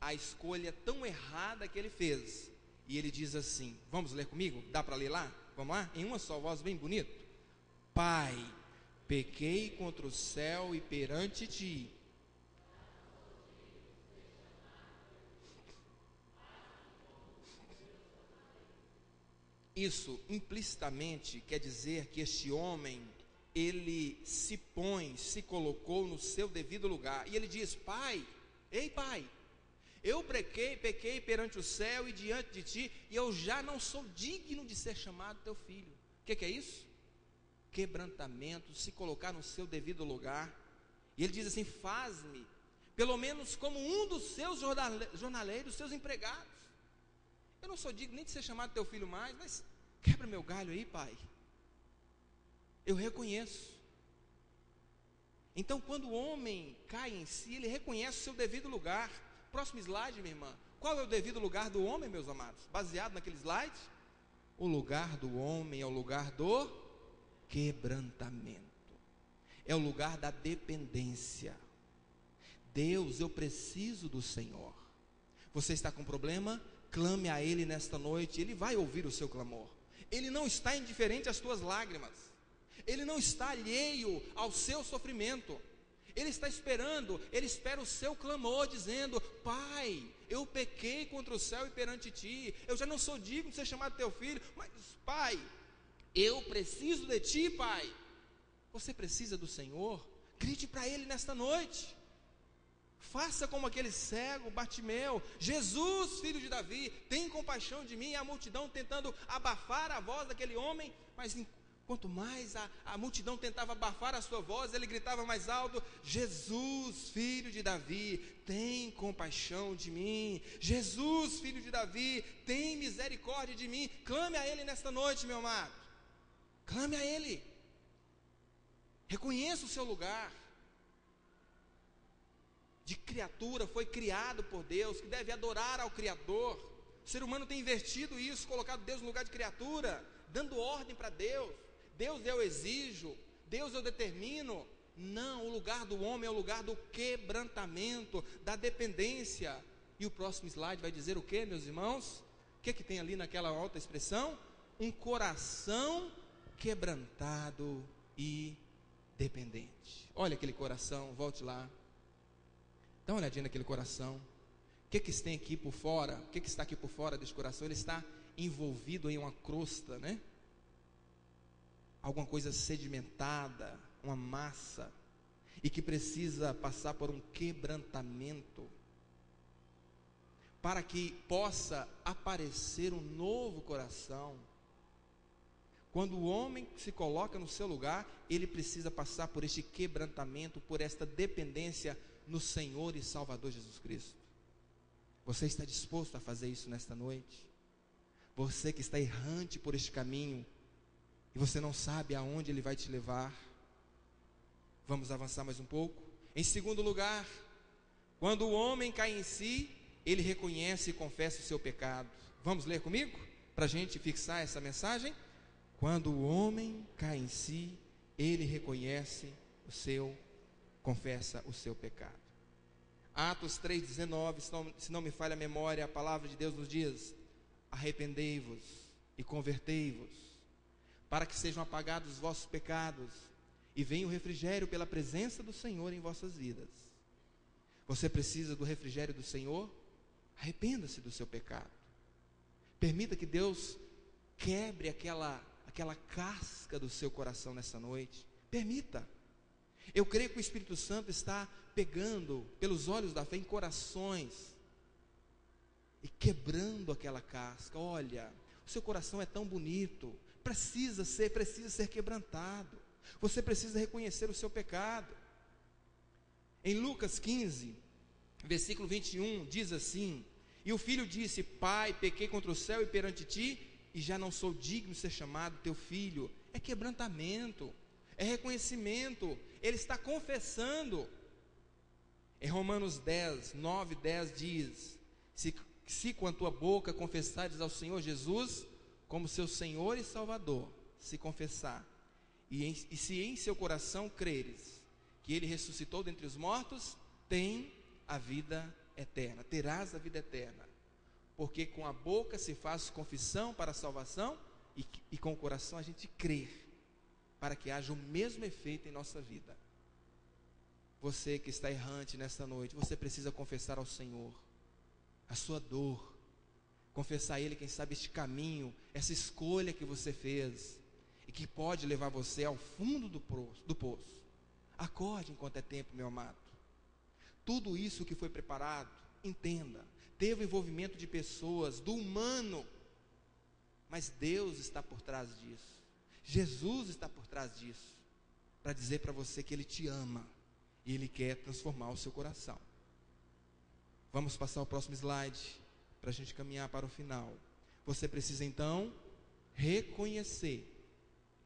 a escolha tão errada que ele fez, e ele diz assim, vamos ler comigo? Dá para ler lá? Vamos lá? Em uma só voz, bem bonito. Pai, pequei contra o céu e perante ti. Isso implicitamente quer dizer que este homem, ele se põe, se colocou no seu devido lugar, e ele diz: pai, ei pai, eu pequei perante o céu e diante de ti, e eu já não sou digno de ser chamado teu filho. que é isso? Quebrantamento, se colocar no seu devido lugar. E ele diz assim: faz-me pelo menos como um dos seus jornaleiros, seus empregados. Eu não sou digno nem de ser chamado teu filho mais, mas quebra meu galho aí, pai. Eu reconheço. Então, quando o homem cai em si, ele reconhece o seu devido lugar. Próximo slide, minha irmã. Qual é o devido lugar do homem, meus amados? Baseado naquele slide? O lugar do homem é o lugar do quebrantamento. É o lugar da dependência. Deus, eu preciso do Senhor. Você está com problema? Clame a Ele nesta noite. Ele vai ouvir o seu clamor. Ele não está indiferente às tuas lágrimas. Ele não está alheio ao seu sofrimento. Ele está esperando, ele espera o seu clamor, dizendo: Pai, eu pequei contra o céu e perante ti, eu já não sou digno de ser chamado teu filho, mas Pai, eu preciso de ti, Pai. Você precisa do Senhor? Grite para Ele nesta noite. Faça como aquele cego Bartimeu: Jesus, filho de Davi, tem compaixão de mim. E a multidão tentando abafar a voz daquele homem, mas quanto mais a multidão tentava abafar a sua voz, ele gritava mais alto: Jesus, filho de Davi, tem compaixão de mim. Jesus, filho de Davi, tem misericórdia de mim. Clame a Ele nesta noite, meu amado. Clame a Ele. Reconheça o seu lugar de criatura. Foi criado por Deus, que deve adorar ao Criador. O ser humano tem invertido isso, colocado Deus no lugar de criatura, dando ordem para Deus. Deus eu exijo, Deus eu determino. Não, o lugar do homem é o lugar do quebrantamento, da dependência. E o próximo slide vai dizer o que, meus irmãos? O que tem ali naquela outra expressão? Um coração quebrantado e dependente. Olha aquele coração, volte lá. Dá uma olhadinha naquele coração. O que tem aqui por fora? O que está aqui por fora desse coração? Ele está envolvido em uma crosta, né? Alguma coisa sedimentada, uma massa, e que precisa passar por um quebrantamento, para que possa aparecer um novo coração. Quando o homem se coloca no seu lugar, ele precisa passar por este quebrantamento, por esta dependência no Senhor e Salvador Jesus Cristo. Você está disposto a fazer isso nesta noite? Você que está errante por este caminho, e você não sabe aonde ele vai te levar. Vamos avançar mais um pouco. Em segundo lugar, quando o homem cai em si, ele reconhece e confessa o seu pecado. Vamos ler comigo? Para a gente fixar essa mensagem. Quando o homem cai em si, ele reconhece confessa o seu pecado. Atos 3,19, se não me falha a memória, a palavra de Deus nos diz: arrependei-vos e convertei-vos, para que sejam apagados os vossos pecados, e venha o refrigério pela presença do Senhor em vossas vidas. Você precisa do refrigério do Senhor? Arrependa-se do seu pecado. Permita que Deus quebre aquela casca do seu coração nessa noite. Permita. Eu creio que o Espírito Santo está pegando pelos olhos da fé em corações e quebrando aquela casca. Olha, o seu coração é tão bonito, precisa ser quebrantado. Você precisa reconhecer o seu pecado. Em Lucas 15, versículo 21, diz assim: e o filho disse: Pai, pequei contra o céu e perante ti, e já não sou digno de ser chamado teu filho. É quebrantamento, é reconhecimento. Ele está confessando. Em Romanos 10, 9, 10 diz: se com a tua boca confessares ao Senhor Jesus como seu Senhor e Salvador, se confessar, e se em seu coração creres que Ele ressuscitou dentre os mortos, tem a vida eterna, terás a vida eterna. Porque com a boca se faz confissão para a salvação, e com o coração a gente crê, para que haja o mesmo efeito em nossa vida. Você que está errante nesta noite, você precisa confessar ao Senhor a sua dor, confessar a Ele, quem sabe, este caminho, essa escolha que você fez, e que pode levar você ao fundo do poço. Acorde enquanto é tempo, meu amado. Tudo isso que foi preparado, entenda, teve o envolvimento de pessoas, do humano, mas Deus está por trás disso. Jesus está por trás disso, para dizer para você que Ele te ama e Ele quer transformar o seu coração. Vamos passar o próximo slide para a gente caminhar para o final. Você precisa então reconhecer.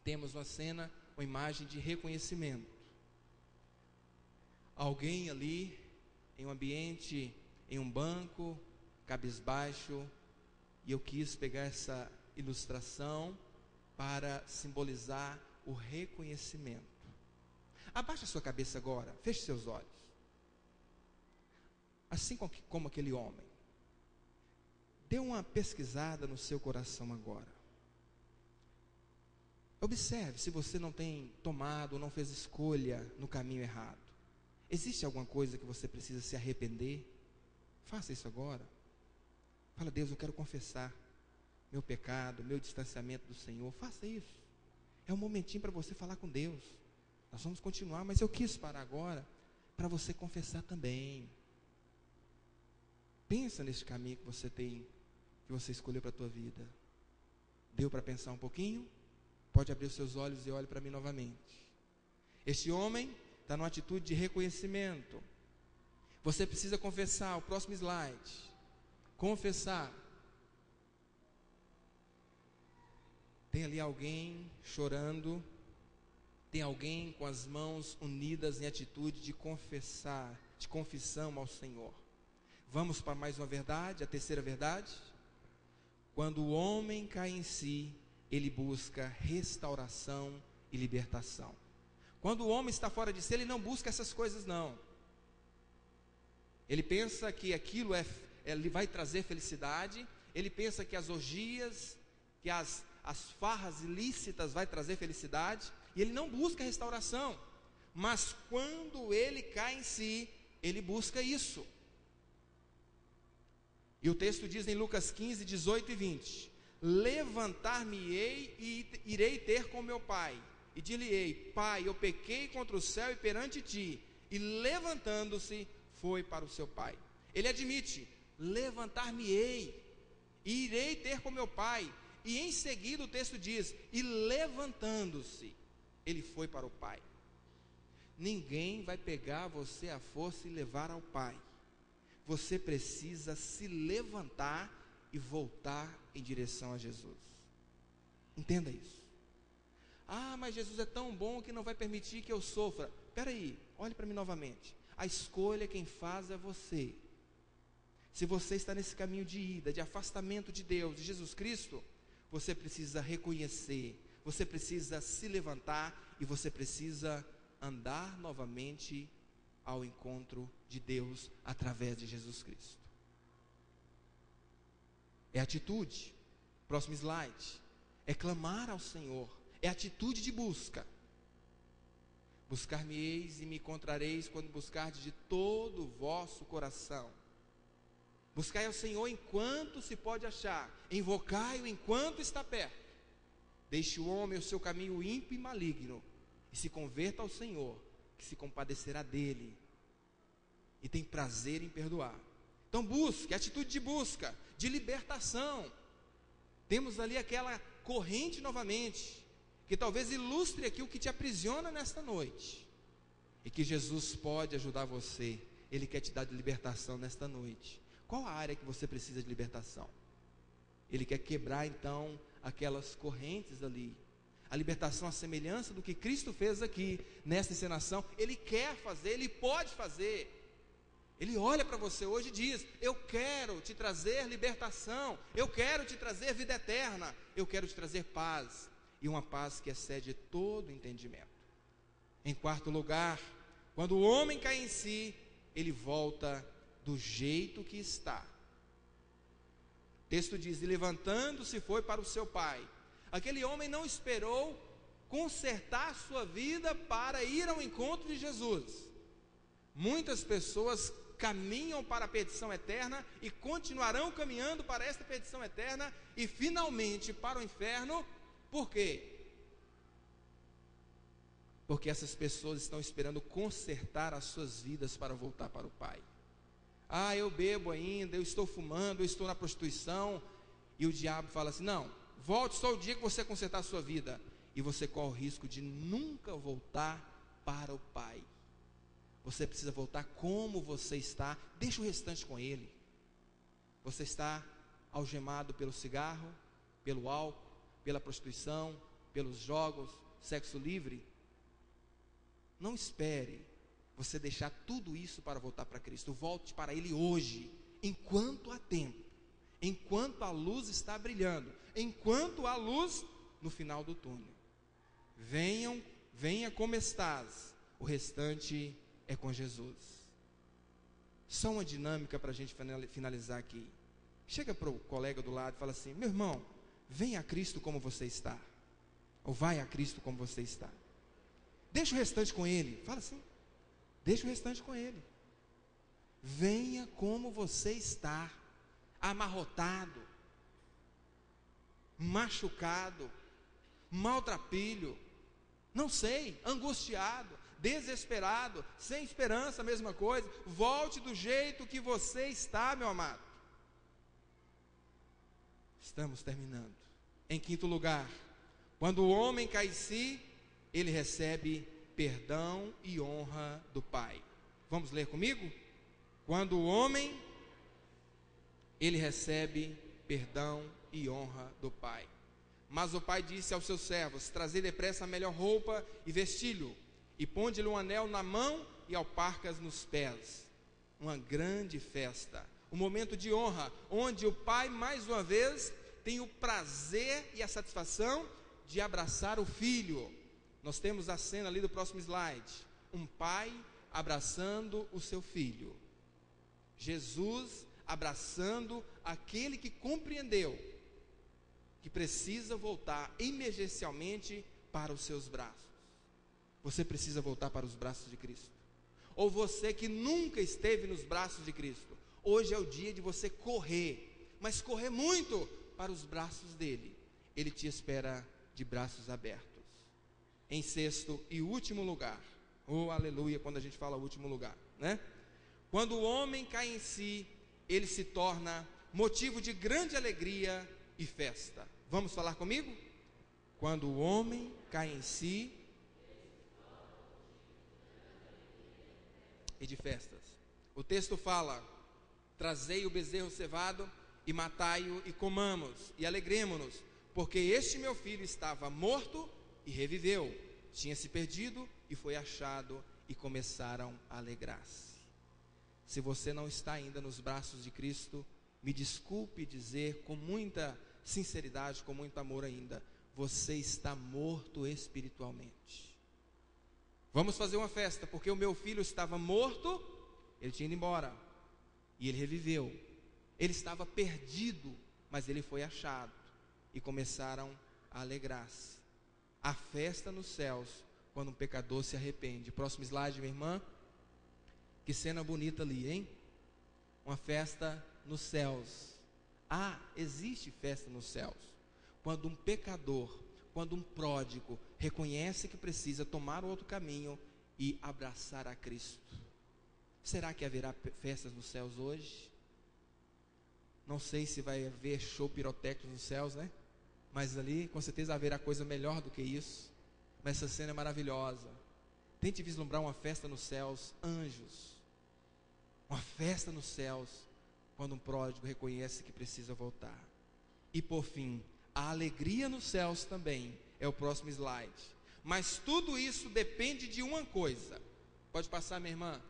Temos uma cena, uma imagem de reconhecimento. Alguém ali em um ambiente, em um banco, cabisbaixo, e eu quis pegar essa ilustração para simbolizar o reconhecimento. Abaixa sua cabeça agora, feche seus olhos. Assim como aquele homem. Dê uma pesquisada no seu coração agora. Observe se você não tem tomado, não fez escolha no caminho errado. Existe alguma coisa que você precisa se arrepender? Faça isso agora. Fala: Deus, eu quero confessar meu pecado, meu distanciamento do Senhor. Faça isso. É um momentinho para você falar com Deus. Nós vamos continuar, mas eu quis parar agora para você confessar também. Pensa nesse caminho que você tem, que você escolheu para a tua vida. Deu para pensar um pouquinho? Pode abrir os seus olhos e olhe para mim novamente. Este homem está numa atitude de reconhecimento. Você precisa confessar. O próximo slide. Confessar. Tem ali alguém chorando. Tem alguém com as mãos unidas em atitude de confessar, de confissão ao Senhor. Vamos para mais uma verdade, a terceira verdade. Quando o homem cai em si, ele busca restauração e libertação. Quando o homem está fora de si, ele não busca essas coisas não. Ele pensa que aquilo ele vai trazer felicidade. Ele pensa que as orgias, que as farras ilícitas vai trazer felicidade. E ele não busca restauração. Mas quando ele cai em si, ele busca isso. E o texto diz em Lucas 15, 18 e 20: levantar-me-ei e irei ter com meu pai, e dir-lhe-ei: Pai, eu pequei contra o céu e perante ti. E levantando-se, foi para o seu pai. Ele admite: levantar-me-ei e irei ter com meu pai. E em seguida o texto diz: e levantando-se, ele foi para o pai. Ninguém vai pegar você à força e levar ao pai. Você precisa se levantar e voltar em direção a Jesus. Entenda isso. Ah, mas Jesus é tão bom que não vai permitir que eu sofra. Espera aí, olhe para mim novamente. A escolha quem faz é você. Se você está nesse caminho de ida, de afastamento de Deus, de Jesus Cristo, você precisa reconhecer, você precisa se levantar e você precisa andar novamente ao encontro de Deus através de Jesus Cristo. É atitude. Próximo slide. É clamar ao Senhor. É atitude de busca. Buscar-me-eis e me encontrareis quando buscardes de todo o vosso coração. Buscai ao Senhor enquanto se pode achar. Invocai-o enquanto está perto. Deixe o homem o seu caminho ímpio e maligno e se converta ao Senhor, que se compadecerá dele e tem prazer em perdoar. Então busque, atitude de busca, de libertação. Temos ali aquela corrente novamente, que talvez ilustre aqui o que te aprisiona nesta noite, e que Jesus pode ajudar você. Ele quer te dar de libertação nesta noite. Qual a área que você precisa de libertação? Ele quer quebrar então aquelas correntes ali. A libertação, a semelhança do que Cristo fez aqui nesta encenação. Ele quer fazer, Ele pode fazer. Ele olha para você hoje e diz: eu quero te trazer libertação, eu quero te trazer vida eterna, eu quero te trazer paz, e uma paz que excede todo entendimento. Em quarto lugar, quando o homem cai em si, ele volta do jeito que está. O texto diz: e levantando-se foi para o seu pai. Aquele homem não esperou consertar sua vida para ir ao encontro de Jesus. Muitas pessoas caminham para a perdição eterna e continuarão caminhando para esta perdição eterna e finalmente para o inferno. Por quê? Porque essas pessoas estão esperando consertar as suas vidas para voltar para o Pai. Ah, eu bebo ainda, eu estou fumando, eu estou na prostituição. E o diabo fala assim: não, volte só o dia que você consertar a sua vida. e você corre o risco de nunca voltar para o Pai. Você precisa voltar como você está. Deixa o restante com Ele. Você está algemado pelo cigarro, pelo álcool, pela prostituição, pelos jogos, sexo livre. Não espere você deixar tudo isso para voltar para Cristo. Volte para Ele hoje, enquanto há tempo, enquanto a luz está brilhando, enquanto há luz no final do túnel. Venha como estás, o restante é com Jesus. Só uma dinâmica para a gente finalizar aqui. Chega para o colega do lado e fala assim: meu irmão, vem a Cristo como você está, ou vai a Cristo como você está. Deixa o restante com Ele. Fala assim: deixa o restante com Ele. Venha como você está, amarrotado, machucado, maltrapilho, não sei, angustiado, desesperado, sem esperança, a mesma coisa. Volte do jeito que você está, meu amado. Estamos terminando. Em quinto lugar, quando o homem cai em si, ele recebe perdão e honra do Pai. Vamos ler comigo? Quando o homem, ele recebe perdão e honra do Pai. Mas o pai disse aos seus servos: trazei depressa a melhor roupa e vestilho, e ponde-lhe um anel na mão e alparcas nos pés. Uma grande festa, um momento de honra, onde o pai mais uma vez tem o prazer e a satisfação de abraçar o filho. Nós temos a cena ali do próximo slide, um pai abraçando o seu filho. Jesus abraçando aquele que compreendeu que precisa voltar emergencialmente para os seus braços. Você precisa voltar para os braços de Cristo. Ou você que nunca esteve nos braços de Cristo, hoje é o dia de você correr, mas correr muito para os braços dele. Ele te espera de braços abertos. Em sexto e último lugar, oh aleluia, quando a gente fala último lugar, né? Quando o homem cai em si, ele se torna motivo de grande alegria e festa. Vamos falar comigo? Quando o homem cai em si e de festas. O texto fala: trazei o bezerro cevado e matai-o e comamos e alegremo-nos, porque este meu filho estava morto e reviveu, tinha se perdido e foi achado, e começaram a alegrar-se. Se você não está ainda nos braços de Cristo, me desculpe dizer com muita sinceridade, com muito amor ainda, você está morto espiritualmente. Vamos fazer uma festa, porque o meu filho estava morto, ele tinha ido embora, e ele reviveu. Ele estava perdido, mas ele foi achado, e começaram a alegrar-se. A festa nos céus, quando um pecador se arrepende. Próximo slide, minha irmã. Que cena bonita ali, hein? Uma festa nos céus. Existe festa nos céus. Quando um pecador, quando um pródigo reconhece que precisa tomar outro caminho e abraçar a Cristo. Será que haverá festas nos céus hoje? Não sei se vai haver show pirotécnico nos céus, né? Mas ali com certeza haverá coisa melhor do que isso. Mas essa cena é maravilhosa. Tente vislumbrar uma festa nos céus, anjos. Uma festa nos céus, quando um pródigo reconhece que precisa voltar. E por fim, a alegria nos céus também é o próximo slide. Mas tudo isso depende de uma coisa. Pode passar, minha irmã?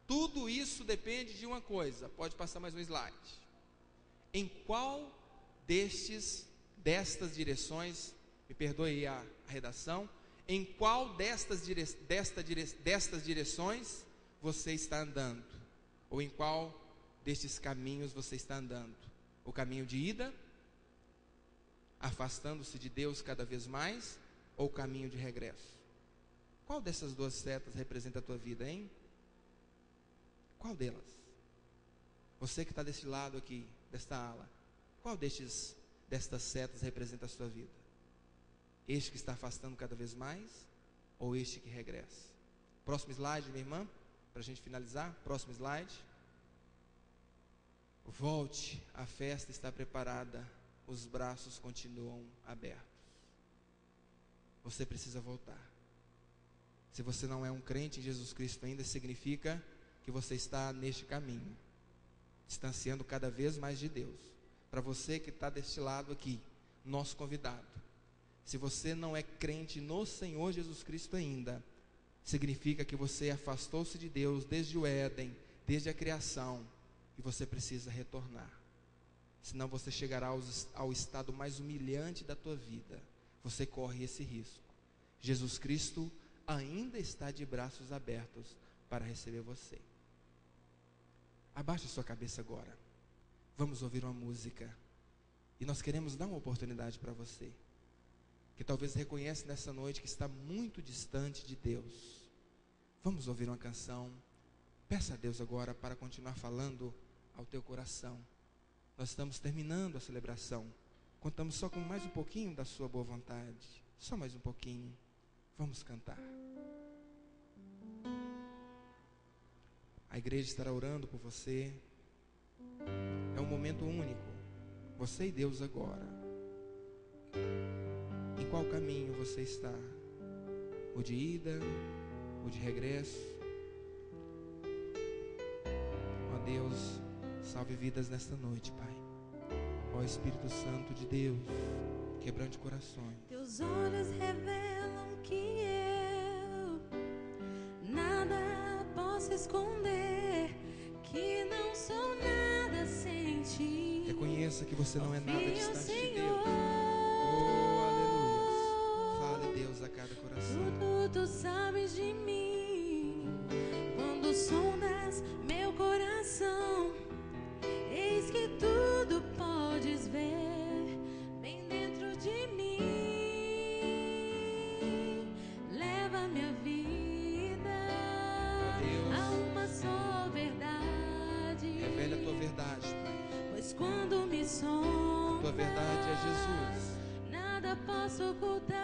Tudo isso depende de uma coisa. Pode passar mais um slide. Em qual destas direções, me perdoe a redação, em qual destas direções você está andando? Ou em qual destes caminhos você está andando? O caminho de ida, afastando-se de Deus cada vez mais, ou o caminho de regresso? Qual dessas duas setas representa a tua vida, hein? Qual delas? Você que está desse lado aqui, desta ala, qual destas setas representa a sua vida? Este que está afastando cada vez mais, ou este que regressa? Próximo slide, minha irmã, para a gente finalizar. Próximo slide. Volte, a festa está preparada, os braços continuam abertos. você precisa voltar. Se você não é um crente em Jesus Cristo ainda, significa que você está neste caminho, distanciando cada vez mais de Deus. Para você que está deste lado aqui, nosso convidado, se você não é crente no Senhor Jesus Cristo ainda, significa que você afastou-se de Deus desde o Éden, desde a criação, e você precisa retornar. Senão você chegará ao estado mais humilhante da tua vida. Você corre esse risco. Jesus Cristo ainda está de braços abertos para receber você. Abaixe sua cabeça agora. Vamos ouvir uma música. E nós queremos dar uma oportunidade para você, que talvez reconhece nessa noite que está muito distante de Deus. Vamos ouvir uma canção. Peça a Deus agora para continuar falando ao teu coração. Nós estamos terminando a celebração. Contamos só com mais um pouquinho da sua boa vontade. Só mais um pouquinho. Vamos cantar. A igreja estará orando por você. É um momento único. Você e Deus agora. Em qual caminho você está? O de ida? O de regresso? Ó Deus, salve vidas nesta noite, Pai. Ó Espírito Santo de Deus, quebrante corações. Teus olhos revelam que eu nada posso esconder, que não sou nada sem ti. Reconheça que você não é nada distante de Deus. Oh, aleluia. Fale, Deus, a cada coração. Tudo tu sabes de mim. Quando sondas meu coração, eis que tudo podes ver bem dentro de mim. Leva minha vida a uma só verdade. Revele a tua verdade, Pai. Pois quando me sondas, Tua verdade é Jesus. nada posso ocultar.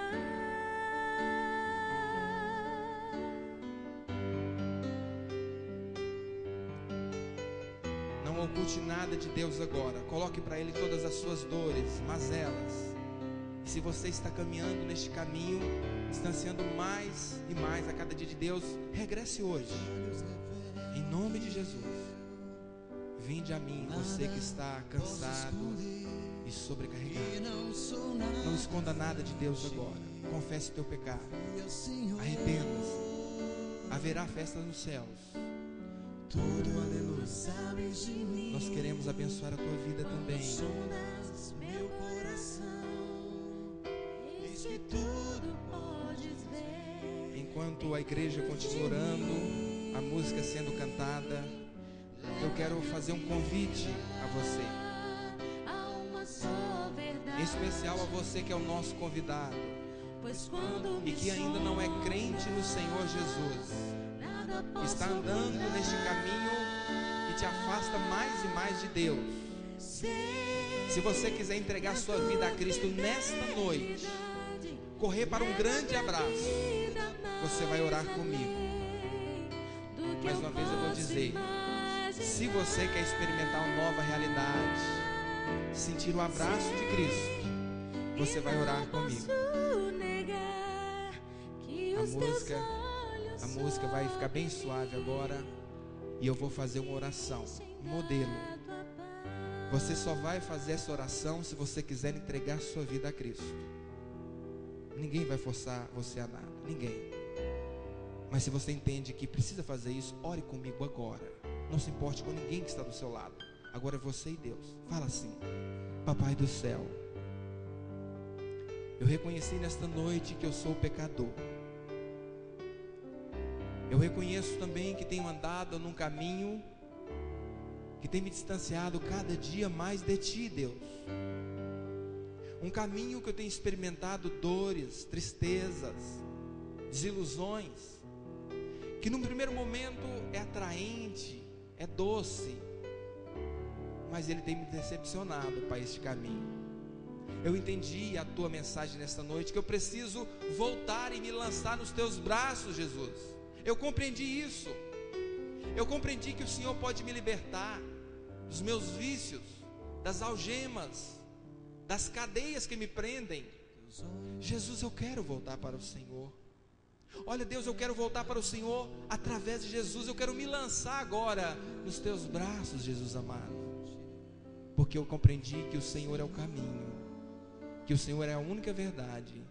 Não oculte nada de Deus agora. Coloque para Ele todas as suas dores, mazelas. E se você está caminhando neste caminho, distanciando mais e mais a cada dia de Deus, regresse hoje. Em nome de Jesus. Vinde a mim, você que está cansado e sobrecarregado. Não esconda nada de Deus agora. Confesse teu pecado. Arrependa-se. Haverá festa nos céus. Tudo, aleluia. Nós queremos abençoar a tua vida também. Meu coração, eis que tudo podes ver. Enquanto a igreja continua orando, a música sendo cantada, eu quero fazer um convite a você, Há uma só verdade. em especial a você que é o nosso convidado Pois quando e que ainda não é crente no Senhor Jesus, está andando neste caminho e te afasta mais e mais de Deus. Se você quiser entregar sua vida a Cristo nesta noite, correr para um grande abraço, você vai orar comigo. Mais uma vez eu vou dizer, se você quer experimentar uma nova realidade, sentir o abraço de Cristo, você vai orar comigo. A música vai ficar bem suave agora e eu vou fazer uma oração, um modelo. Você só vai fazer essa oração se você quiser entregar sua vida a Cristo. Ninguém vai forçar você a nada, ninguém. Mas se você entende que precisa fazer isso, ore comigo agora. Não se importe com ninguém que está do seu lado. Agora é você e Deus. Fala assim: Papai do céu, eu reconheci nesta noite que eu sou pecador. Eu reconheço também que tenho andado num caminho que tem me distanciado cada dia mais de Ti, Deus. Um caminho que eu tenho experimentado dores, tristezas, desilusões, que num primeiro momento é atraente, é doce, mas ele tem me decepcionado para este caminho. Eu entendi a Tua mensagem nesta noite, que eu preciso voltar e me lançar nos Teus braços, Jesus. Eu compreendi isso. Eu compreendi que o Senhor pode me libertar dos meus vícios, das algemas, das cadeias que me prendem. Jesus, eu quero voltar para o Senhor. Olha, Deus, eu quero voltar para o Senhor através de Jesus. Eu quero me lançar agora nos teus braços, Jesus amado, porque eu compreendi que o Senhor é o caminho, que o Senhor é a única verdade,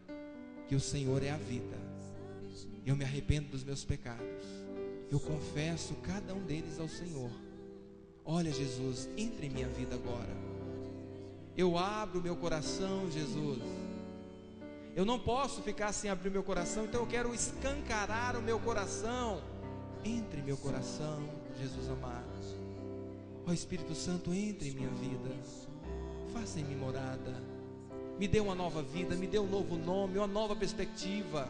que o Senhor é a vida. Eu me arrependo dos meus pecados, eu confesso cada um deles ao Senhor. Olha, Jesus, entre em minha vida agora. Eu abro meu coração, Jesus. Eu não posso ficar sem abrir meu coração, então eu quero escancarar o meu coração. Entre em meu coração, Jesus amado. Ó Espírito Santo, entre em minha vida. Faça em mim morada. Me dê uma nova vida, me dê um novo nome, uma nova perspectiva,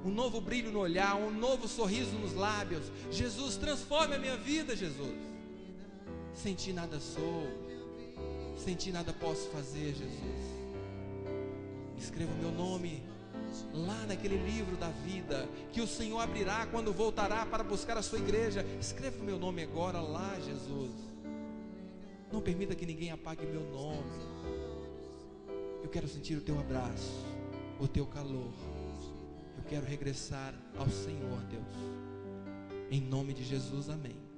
um novo brilho no olhar, um novo sorriso nos lábios. Jesus, transforme a minha vida, Jesus. Sem ti nada sou, sem ti nada posso fazer, Jesus. Escreva o meu nome lá naquele livro da vida que o Senhor abrirá quando voltará para buscar a sua igreja. Escreva o meu nome agora lá, Jesus. Não permita que ninguém apague meu nome. Eu quero sentir o teu abraço, o teu calor. Eu quero regressar ao Senhor, Deus. Em nome de Jesus, amém.